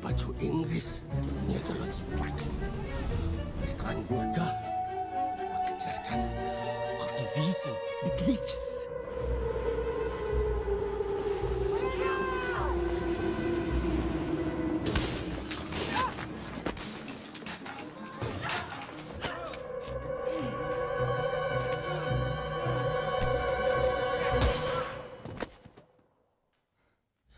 baju Inggris, Nederlands pakken. Ik kan Gurkha, mengejarkan aktivisme di glitches.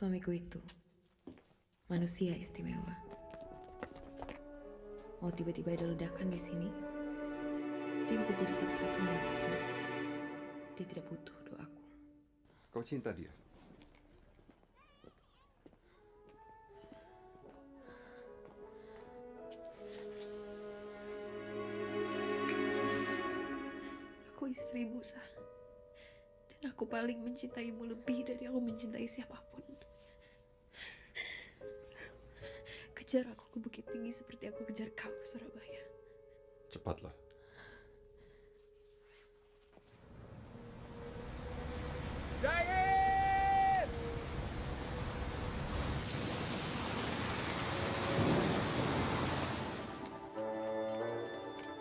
Suamiku itu manusia istimewa. Mau tiba-tiba ada ledakan di sini, dia bisa jadi satu-satunya yang selamat. Dia tidak butuh doaku. Kau cinta dia? Aku istrimu, Sah. Dan aku paling mencintaimu lebih dari aku mencintai siapapun. Kejar aku ke Bukit Tinggi seperti aku kejar kau ke Surabaya. Cepatlah. Jahit!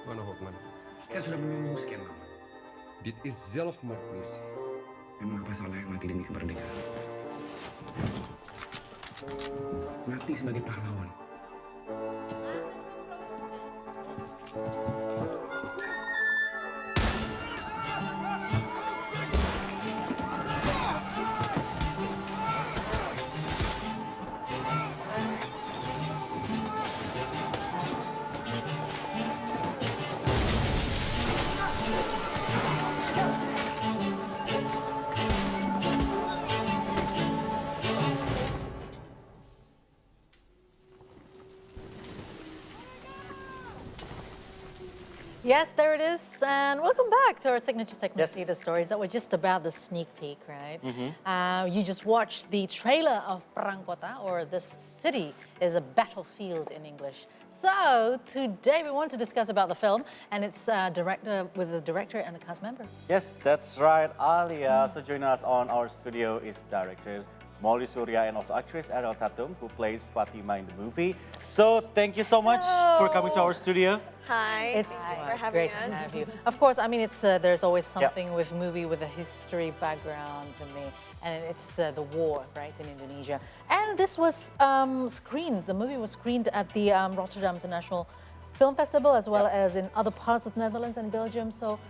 Mana Hotman? Kita sudah menunggu sekian lama. Dit is zelfmoordmissie. Memang apa salahnya mati demi kemerdekaan? Mati sebagai pahlawan. Yes, there it is, and welcome back to our signature segment, Yes. See the Stories. That was just about the sneak peek, right? You just watched the trailer of Perang Kota, or This City is a Battlefield in English. So today we want to discuss about the film and its with the director and the cast member. Yes, that's right, Alia. So joining us on our studio is directors Mouly Surya and also actress Ariel Tatum, who plays Fatima in the movie. So thank you so much for coming to our studio. Hi, It's, thank you for it's having great us. to have you. Of course, I mean, it's there's always something with movie with a history background to me, and it's the war, right, in Indonesia. And this was screened. The movie was screened at the Rotterdam International Film Festival, as well as in other parts of the Netherlands and Belgium. So,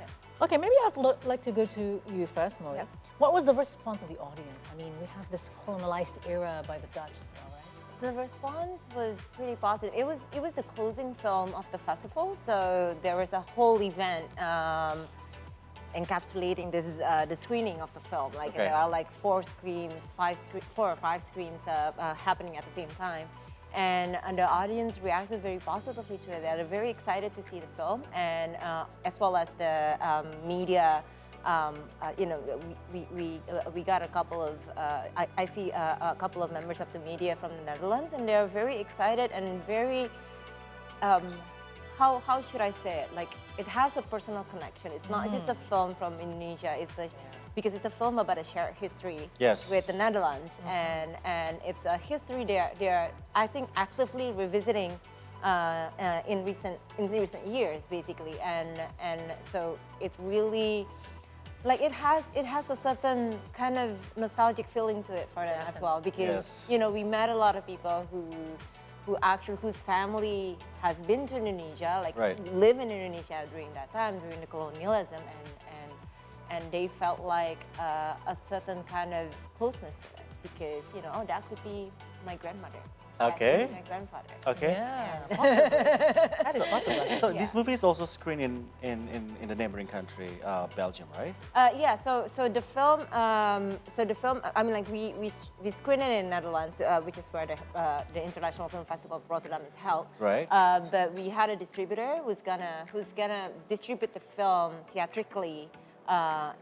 okay, maybe I'd like to go to you first, Mouly. What was the response of the audience? I mean, we have this colonialized era by the Dutch as well, right? The response was pretty positive. It was the closing film of the festival, so there was a whole event encapsulating this the screening of the film. Like Okay. there are like four or five screens happening at the same time, and the audience reacted very positively to it. They're very excited to see the film, and as well as the media. You know, we got a couple of I see a couple of members of the media from the Netherlands, and they're very excited and very how should I say it? Like it has a personal connection. It's not just a film from Indonesia. Because it's a film about a shared history with the Netherlands, and it's a history they're I think actively revisiting in recent years, basically, and so it really. Like it has a certain kind of nostalgic feeling to it for them as well, because you know we met a lot of people whose family has been to Indonesia, like live in Indonesia during that time, during the colonialism, and they felt like a certain kind of closeness to it, because you know that could be my grandmother. Okay. My grandfather. Okay. Yeah, that is possible. So this movie is also screened in the neighboring country, Belgium, right? Yeah. So the film. I mean, like we screened it in Netherlands, which is where the International Film Festival of Rotterdam is held. Right. But we had a distributor who's gonna distribute the film theatrically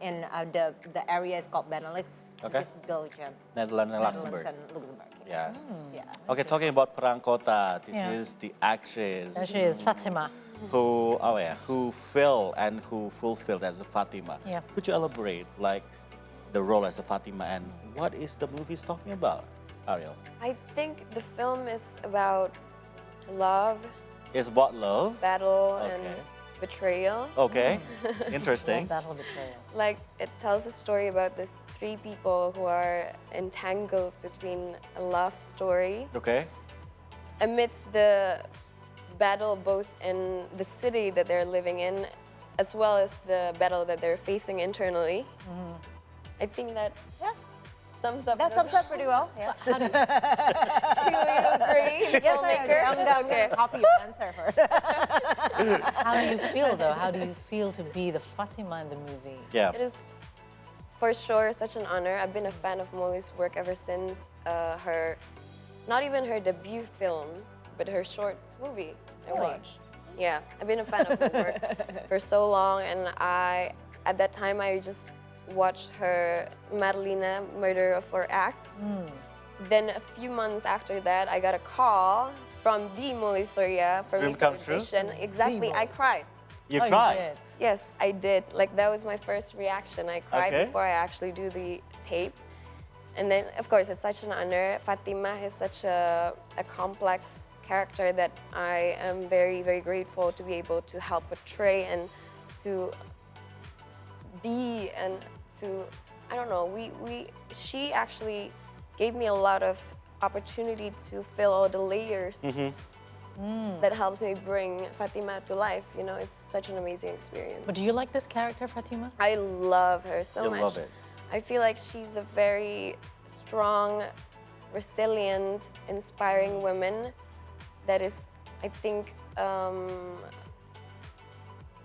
in the area is called Benelux, Okay. which is Belgium. Netherlands and Luxembourg. Netherlands and Luxembourg. Yes. Yeah. Okay, talking about Perang Kota, this Yeah. is the actress There she is, Fatima. who fell and who fulfilled as a Fatima. Yeah. Could you elaborate, like, the role as a Fatima and what is the movie talking about? Ariel? I think the film is about love, It's about love. battle, Okay. and betrayal. Okay, interesting. Battle betrayal. Like, it tells a story about these three people who are entangled between a love story Okay. amidst the battle both in the city that they're living in as well as the battle that they're facing internally. I think that sums up. That sums up pretty well. Yes. Do you agree, Yes, I agree. filmmaker? I'm gonna copy your answer first. How do you feel though? How do you feel to be the Fatima in the movie? Yeah. It is for sure such an honor. I've been a fan of Mouly's work ever since her, not even her debut film, but her short movie I Really? watched. Yeah, I've been a fan of her work for so long, and at that time, I just watched her Madalena, Murder of Four Acts. Then a few months after that, I got a call from the Mouly Surya for Dream come true? audition. Exactly, I cried. You Oh, cried. You did. Yes, I did. Like, that was my first reaction. I cried Okay. before I actually do the tape. And then, of course, it's such an honor. Fatima is such a complex character that I am very, very grateful to be able to help portray and to be and to, I don't know, she actually gave me a lot of opportunity to fill all the layers that helps me bring Fatima to life. You know, it's such an amazing experience. But do you like this character, Fatima? I love her so You much. love it. I feel like she's a very strong, resilient, inspiring woman that is, I think,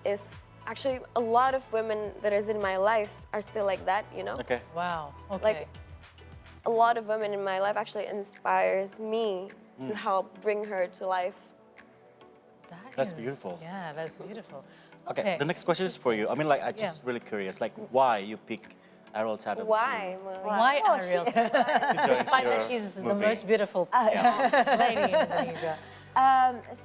is actually a lot of women that is in my life are still like that, you know? Okay. Wow. Okay. Like, a lot of women in my life actually inspires me to help bring her to life. That's beautiful. Yeah, that's beautiful. Okay. The next question is for you. I mean, like, I'm just really curious, like, why you pick Ariel Tatum? Why? Why Ariel? Despite that she's the most beautiful lady in Indonesia.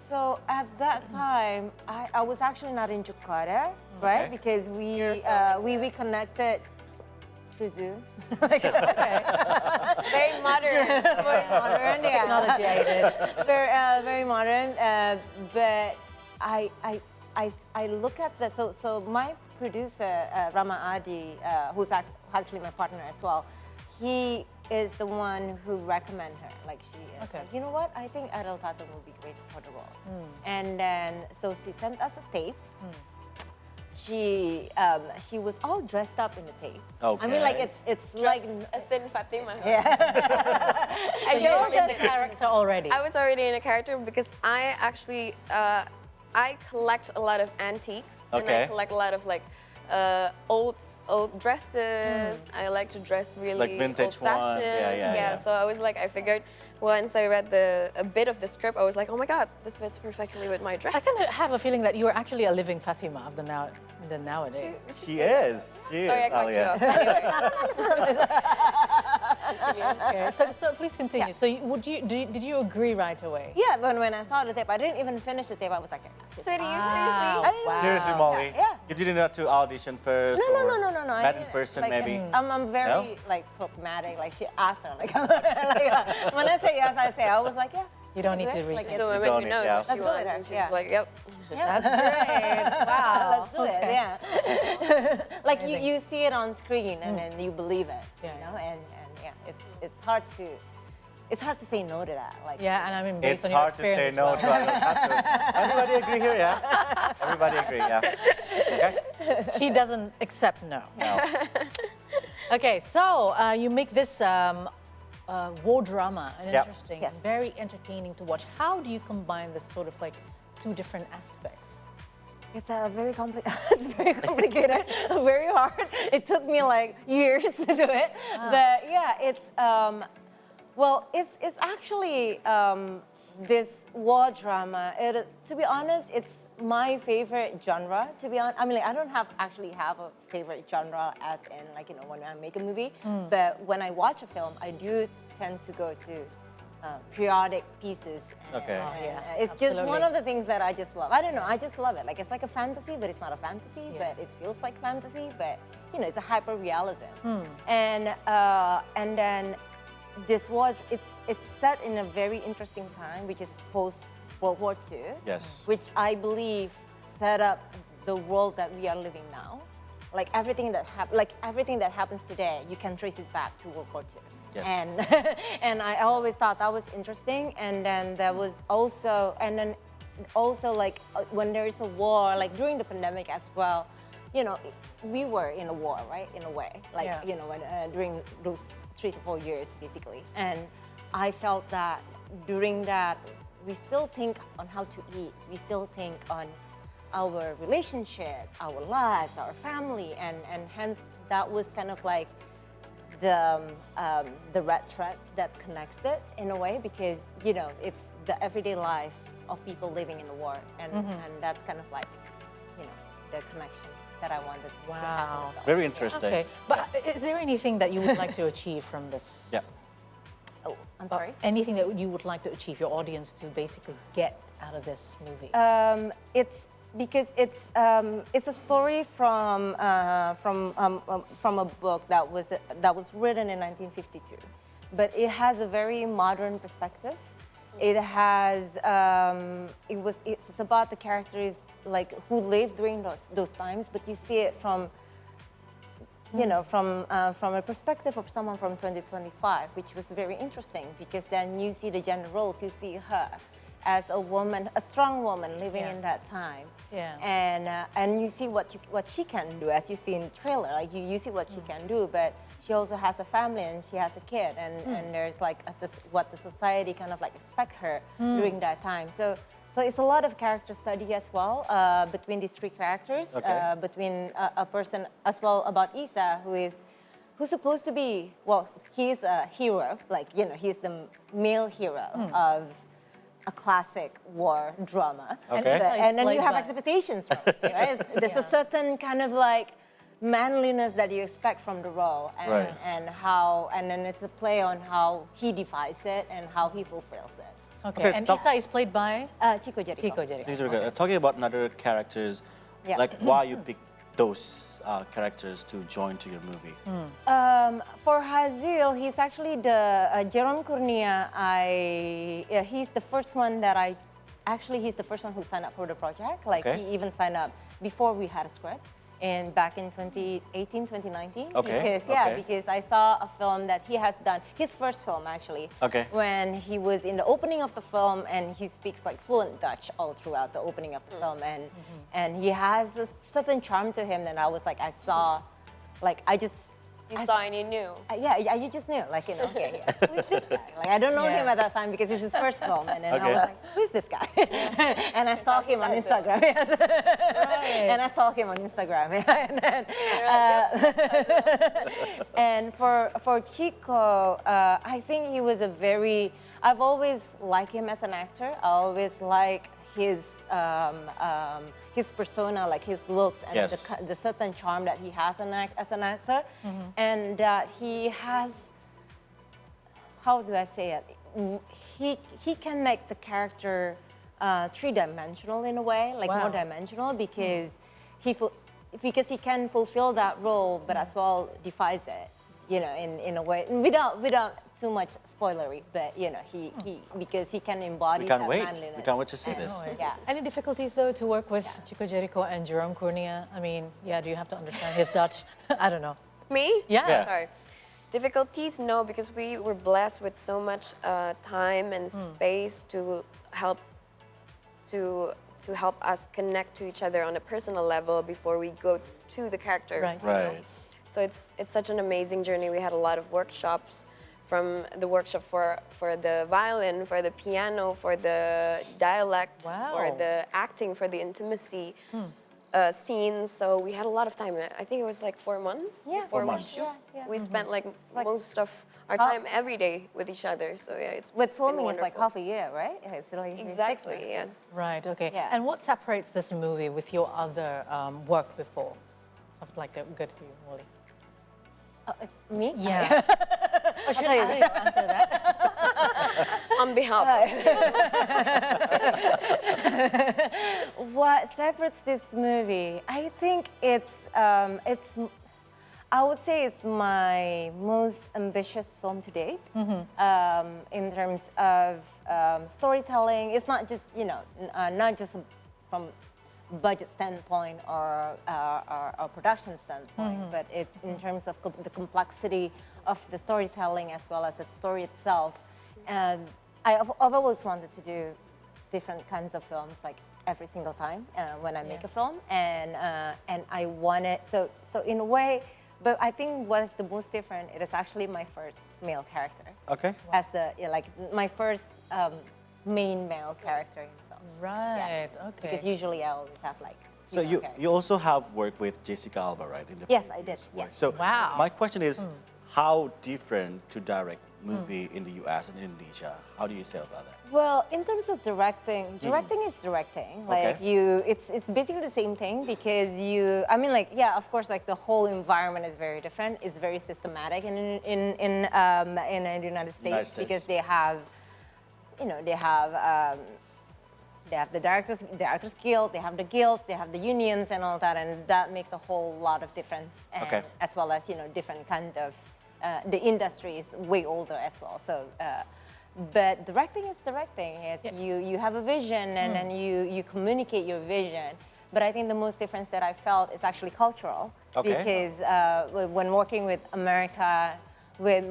So at that time, I was actually not in Jakarta, right? Okay. Because we connected through Zoom. Very modern. Very modern, yeah. Technology aided. Very modern. But I look at the so my producer Rama Adi, who's actually my partner as well, he is the one who recommended her. Like, she is Okay. like, you know what? I think Ariel Tatum will be great for the role. And then so she sent us a tape. She was all dressed up in the tape. Okay. I mean, like it's like As in Fatima. So you were in the character already. I was already in a character because I actually I collect a lot of antiques and I Okay. collect a lot of like old dresses. I like to dress really Like vintage ones. old-fashioned. Yeah. So I was like, I figured once I read a bit of the script, I was like, oh my god, this fits perfectly with my dress. I kind of have a feeling that you are actually a living Fatima of the nowadays. She is. She Sorry, I is, cut you Alia. off. Anyway. Okay, so please continue. So did you agree right away? yeah. But when I saw the tape, I didn't even finish the tape. I was like, Seriously? I didn't Seriously, Molly? Yeah. You didn't have to audition first? No, or no. I Met in didn't. person, Like, maybe? I'm very No? like pragmatic. Like, she asked her, like, when I say yes, I say. I was like, yeah. You don't need to Like, read it. So You when don't she need- knows yeah. what she Let's do it, wants, and she's yeah. like, yep. That's great. Wow. Let's do it. Okay. Yeah. Like Amazing. you see it on screen and then you believe it. Yeah, You know, and yeah, it's hard to say no to that. Like, Yeah, and I mean, It's based on your hard to say experience no as to well. Ariel Tatum. Everybody agree here, yeah? Everybody agree, yeah? Okay? She doesn't accept no. No. Okay, so you make this war drama and Yep. interesting, Yes. very entertaining to watch. How do you combine this sort of like two different aspects? it's very it's very complicated, very hard. It took me like years to do it, but yeah, it's well, it's actually this war drama. To be honest, it's my favorite genre. To be honest, I mean, like, I don't actually have a favorite genre, as in, like, you know, when I make a movie. But when I watch a film, I do tend to go to periodic pieces. Okay. It's just one absolutely. of the things that I just love. I don't know, I just love it. Like, it's like a fantasy, but it's not a fantasy, but it feels like fantasy, but, you know, it's a hyper realism. And then this war, it's set in a very interesting time, which is post World War II. Yes. Which I believe set up the world that we are living now. Like everything that happens today, you can trace it back to World War II. Yes. And I always thought that was interesting. And then there was also, like when there is a war, like during the pandemic as well, you know, we were in a war, right? In a way, like you know, when, during those 3 to 4 years, basically. And I felt that during that, we still think on how to eat. We still think on our relationship, our lives, our family, and hence that was kind of like the red thread that connects it in a way, because you know it's the everyday life of people living in the war, and that's kind of like, you know, the connection that I wanted to happen. Very interesting. Okay, but is there anything that you would like to achieve from this? Yeah. Oh, I'm sorry. Anything that you would like to achieve, your audience to basically get out of this movie? It's because it's a story from a book that was written in 1952, but it has a very modern perspective. It has it's about the characters like who lived during those times, but you see it from, you know, from a perspective of someone from 2025, which was very interesting, because then you see the gender roles. You see her as a woman, a strong woman living in that time, and you see what she can do, as you see in the trailer. Like you see what she can do, but she also has a family and she has a kid, and there's like what the society kind of like expect her during that time. So it's a lot of character study as well between these three characters, between a person as well about Isa, who's supposed to be, well, he's a hero, like, you know, he's the male hero of a classic war drama. Okay. And then you have expectations from it, right? There's a certain kind of like manliness that you expect from the role, and then it's a play on how he defies it and how he fulfills it. Okay, and Isa is played by? Chico Jericho. Talking about another characters, like why you picked those characters to join to your movie? For Hazil, he's actually the Jerome Kurnia. He's the first one that he's the first one who signed up for the project. Like he even signed up before we had a script. And back in 2018, 2019, because I saw a film that he has done, his first film actually, when he was in the opening of the film, and he speaks like fluent Dutch all throughout the opening of the film, and he has a certain charm to him that I was like, I saw, like You saw and you knew. You just knew, like, you know, okay, who is this guy? Like, I don't know him at that time because it's his first film, and then I was like, who is this guy? And I saw him on Instagram, and I saw him on Instagram, and for Chico, I think he was I've always liked him as an actor. I always like his persona, like his looks, and the certain charm that he has as an actor, and that he has, how do I say it? He can make the character three-dimensional in a way, like more dimensional, because he can fulfill that role, but as well defies it, you know, in a way, without too much spoilery, but you know, because he can embody that manliness. We can't wait to see this. Any difficulties though to work with Chico Jericho and Jerome Kurnia? I mean, do you have to understand his Dutch? I don't know. Me? Yeah. Sorry. Difficulties? No, because we were blessed with so much time and space to help us connect to each other on a personal level before we go to the characters. Right. So it's such an amazing journey. We had a lot of workshops, from the workshop for the violin, for the piano, for the dialect, for the acting, for the intimacy scenes. So we had a lot of time. I think it was like 4 months before we shoot. We spent like most of our time every day with each other. So it's with filming, it's like half a year, right? It's like exactly, 6 months. yes. Right. Okay. And what separates this movie with your other work before? I'd like to go to you, Mouly. It's me? Yeah. Should I answer that? On behalf of what separates this movie? I think I would say it's my most ambitious film to date. In terms of storytelling. It's not just, you know, not just from budget standpoint or production standpoint, but it's in terms of the complexity of the storytelling as well as the story itself. And I've always wanted to do different kinds of films, like every single time when I make a film, and I wanted so in a way. But I think what is the most different, it is actually my first male character. Okay. As the, like, my first main male character in the film. Right, Yes. okay. Because usually I always have, like, So female characters. you also have worked with Jessica Alba, right? In the Yes, I previous did, work. yes. So Wow. my question is, how different to direct movie in the US and Indonesia? How do you say about that? Well, in terms of directing is directing. Like Okay. it's basically the same thing because I mean, like, yeah, of course, like the whole environment is very different. It's very systematic in the United States because they have, you know, they have the Directors Guild, they have the guilds, they have the unions and all that, and that makes a whole lot of difference. And Okay. as well as, you know, different kind of, the industry is way older as well. So, but directing is directing. It's you have a vision and then you communicate your vision. But I think the most difference that I felt is actually cultural. Okay. Because when working with America, with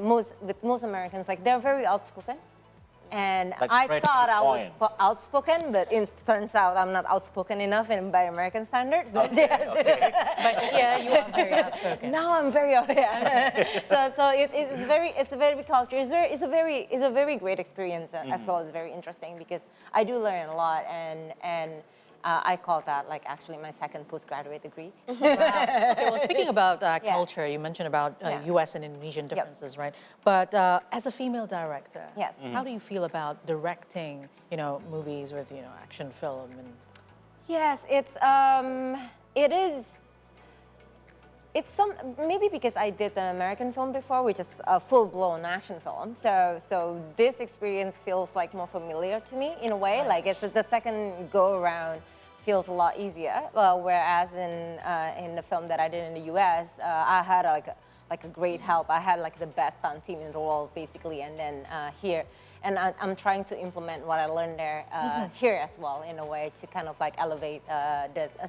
most Americans, like they're very outspoken. And Like I straight to thought the I was point. outspoken, but it turns out I'm not outspoken enough by American standard. But But yeah, you are very outspoken. now I'm very so it's a very big culture. It's a very great experience as well as very interesting because I do learn a lot and I call that like actually my second postgraduate degree. Okay, well, speaking about culture, you mentioned about U.S. and Indonesian differences, right? But as a female director, Yes. how do you feel about directing, you know, movies with, you know, action film and? Yes, it's maybe because I did the American film before, which is a full-blown action film. So this experience feels like more familiar to me in a way. Like it's the second go-around feels a lot easier. Whereas in the film that I did in the U.S., I had like a great help. I had like the best stunt team in the world basically, and then here. And I'm trying to implement what I learned there here as well in a way to kind of like elevate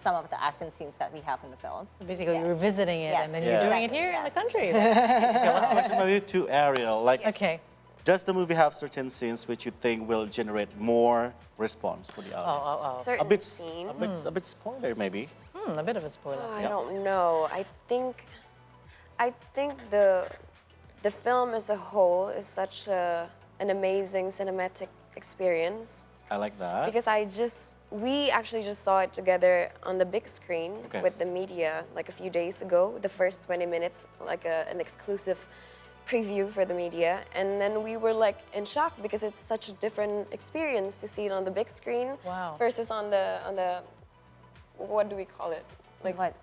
some of the action scenes that we have in the film. Basically, you're revisiting it Yes. and then you're doing it here in the country. Okay, last question maybe to Ariel. Like, Okay. does the movie have certain scenes which you think will generate more response for the audience? Certain scene. A bit spoiler maybe. A bit of a spoiler. I don't know. I think the film as a whole is such an amazing cinematic experience I like that. because we actually just saw it together on the big screen Okay. with the media like a few days ago. The first 20 minutes, like an exclusive preview for the media, and then we were like in shock because it's such a different experience to see it on the big screen Wow. versus on the what do we call it, like What?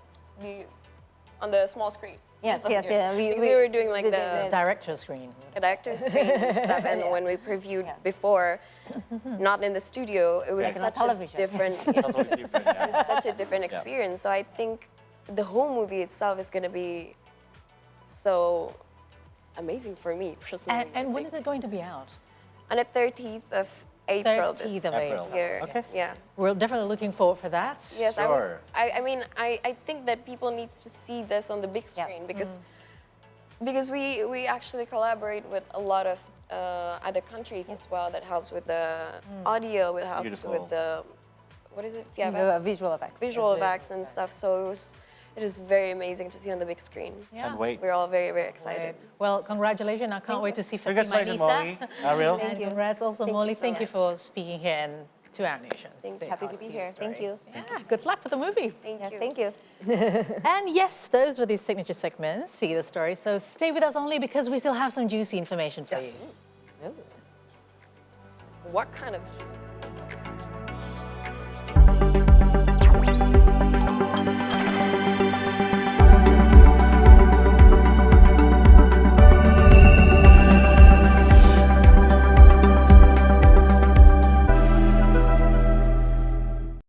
on the small screen. Yes, So yes, here. yeah. Because we were doing like the Director screen. director's screen and stuff, and when we previewed before, not in the studio, it was Like on such television. a different, Totally different. Yeah. such a different experience. So I think the whole movie itself is going to be so amazing for me personally. And when is it going to be out? On the 30th of April 30th this of April. year. Okay. Yeah. We're definitely looking forward for that. Yes, Sure. I mean, I think that people need to see this on the big screen because we actually collaborate with a lot of other countries as well that helps with the audio, it helps Beautiful. with the, what is it? The visual effects. Visual effects and stuff. So it is very amazing to see on the big screen. Can't wait. We're all very, very excited. Well, congratulations. I can't wait to see Fatima Congratulations, Anissa. Molly. Ariel. And congrats also, Mouly. so Thank you much. for speaking here and to our nations. Thank you. Happy to be here. Thank you. Yeah, good luck for the movie. Thank Yes, you. thank you. And yes, those were the signature segments, See the Story. So stay with us only because we still have some juicy information for you. What kind of